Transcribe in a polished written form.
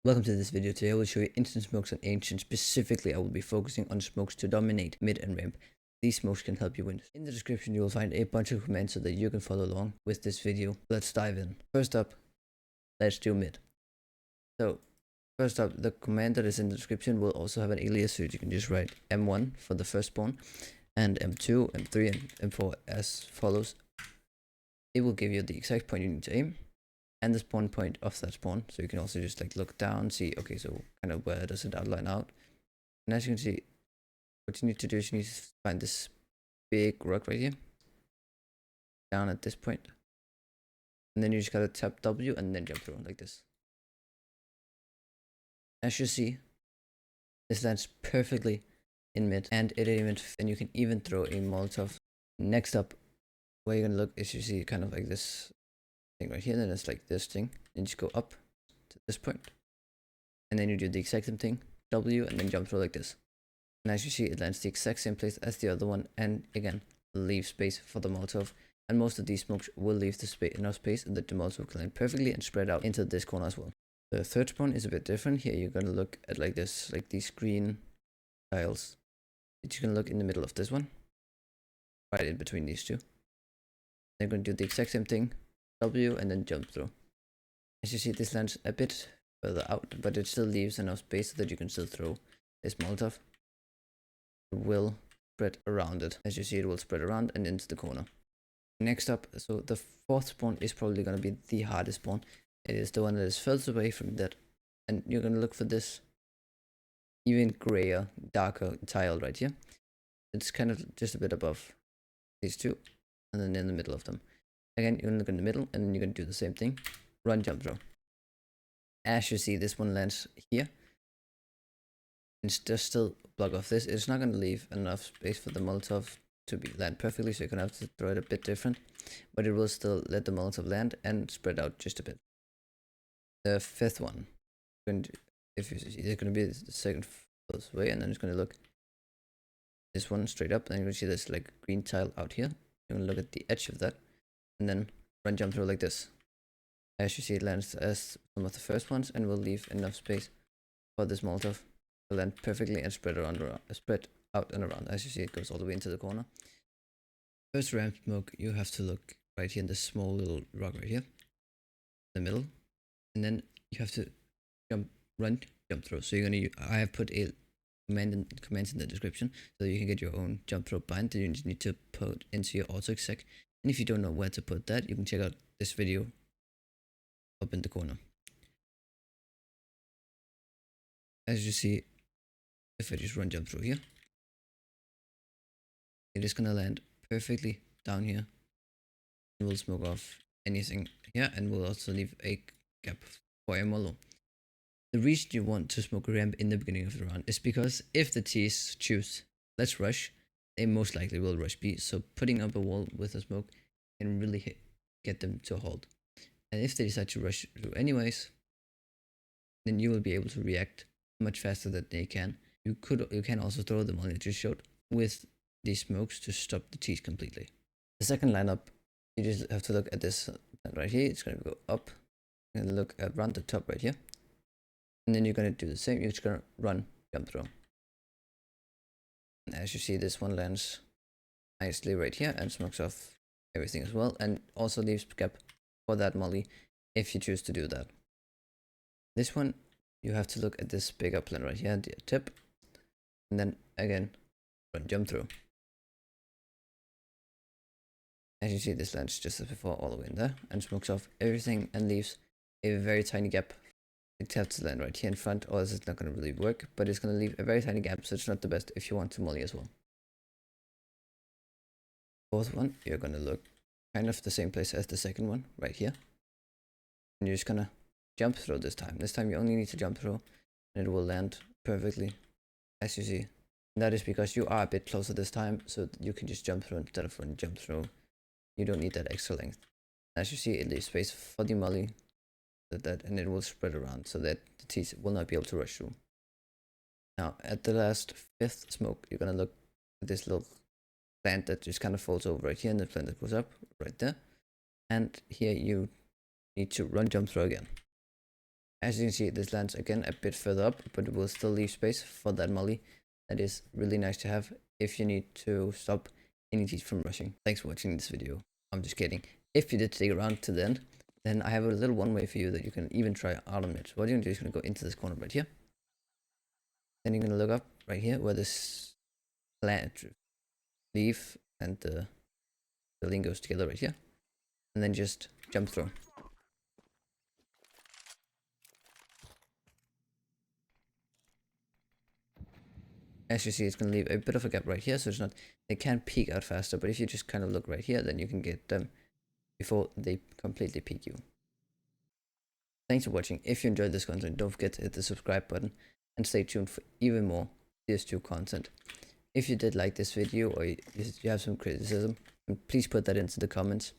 Welcome to this video. Today I will show you instant smokes on ancient. Specifically, I will be focusing on smokes to dominate mid and ramp. These smokes can help you win. In the description you will find a bunch of commands so that you can follow along with this video. Let's dive in. First up, let's do mid. So first up, the command that is in the description will also have an alias, so you can just write M1 for the first spawn and M2, M3 and M4 as follows. It will give you the exact point you need to aim and the spawn point of that spawn, so you can also just like look down, see, okay, so kind of where does it outline out. And as you can see, what you need to do is you need to find this big rock right here down at this point, and then you just gotta tap W and then jump through like this. As you see, this lands perfectly in mid, and you can even throw a Molotov. Next up, where you're gonna look is you see kind of like this thing right here, then it's like this thing, and you just go up to this point, and then you do the exact same thing, W, and then jump through like this. And as you see, it lands the exact same place as the other one, and again, leave space for the Molotov. And most of these smokes will leave the enough space that the Molotov can land perfectly and spread out into this corner as well. The third spawn is a bit different. Here you're gonna look at like this, like these green tiles. You can look in the middle of this one, right in between these two. They're gonna do the exact same thing, W, and then jump through. As you see, this lands a bit further out, but it still leaves enough space so that you can still throw this Molotov. It will spread around it. As you see, it will spread around and into the corner. Next up, so the fourth spawn is probably going to be the hardest spawn. It is the one that is furthest away from that, and you're going to look for this even grayer, darker tile right here. It's kind of just a bit above these two, and then in the middle of them. Again, you're going to look in the middle, and then you're going to do the same thing. Run-Jumpthrow. As you see, this one lands here. And just still block off this. It's not going to leave enough space for the Molotov to land perfectly, so you're going to have to throw it a bit different. But it will still let the Molotov land and spread out just a bit. The fifth one, if you see, it's going to be the second furthest way, and then it's going to look this one straight up, and you're going to see this like green tile out here. You're going to look at the edge of that, and then Run-Jumpthrow like this. As you see, it lands as some of the first ones, and will leave enough space for this Molotov to land perfectly and spread out and around. As you see, it goes all the way into the corner. First ramp smoke, you have to look right here in this small little rock right here, in the middle, and then you have to run, jump throw. So you're gonna. I have put a commands in the description, so you can get your own jump throw bind that you just need to put into your auto exec. And if you don't know where to put that, you can check out this video up in the corner. As you see, if I just run jump through here, it is gonna land perfectly down here. And we'll smoke off anything here, and we'll also leave a gap for a mollo. The reason you want to smoke a ramp in the beginning of the round is because if the T's choose let's rush, they most likely will rush B. So putting up a wall with a smoke can really get them to a halt. And if they decide to rush through anyways, then you will be able to react much faster than they can. You can also throw them on it just showed with these smokes to stop the T's completely. The second lineup, you just have to look at this right here. It's going to go up and look around the top right here, and then you're going to do the same. You're just going to run jump throw, and as you see, this one lands nicely right here and smokes off everything as well, and also leaves gap for that molly if you choose to do that. This one, you have to look at this bigger plan right here, the tip, and then again run jump through. As you see, this lands just as before, all the way in there, and smokes off everything and leaves a very tiny gap. It has to land right here in front, or else it's not going to really work, but it's going to leave a very tiny gap, so it's not the best if you want to molly as well. Fourth one, you're going to look kind of the same place as the second one, right here. And you're just going to jump throw this time. This time you only need to jump throw, and it will land perfectly, as you see. And that is because you are a bit closer this time, so you can just jump through instead of run jump throw. You don't need that extra length. As you see, it leaves space for the molly, and it will spread around so that the T's will not be able to rush through. Now, at the last fifth smoke, you're gonna look at this little plant that just kind of falls over right here, and the plant that goes up right there. And here you need to run jump throw again. As you can see, this lands again a bit further up, but it will still leave space for that molly. That is really nice to have if you need to stop any teeth from rushing. Thanks for watching this video. I'm just kidding. If you did stick around to the end, then I have a little one way for you that you can even try out on it. What you're gonna do is gonna go into this corner right here. Then you're gonna look up right here where this leaf and the building goes together right here. And then just jump throw. As you see, it's going to leave a bit of a gap right here, so it's not, they can peek out faster, but if you just kind of look right here, then you can get them before they completely peek you. Thanks for watching. If you enjoyed this content, don't forget to hit the subscribe button and stay tuned for even more CS2 content. If you did like this video or you have some criticism, please put that into the comments.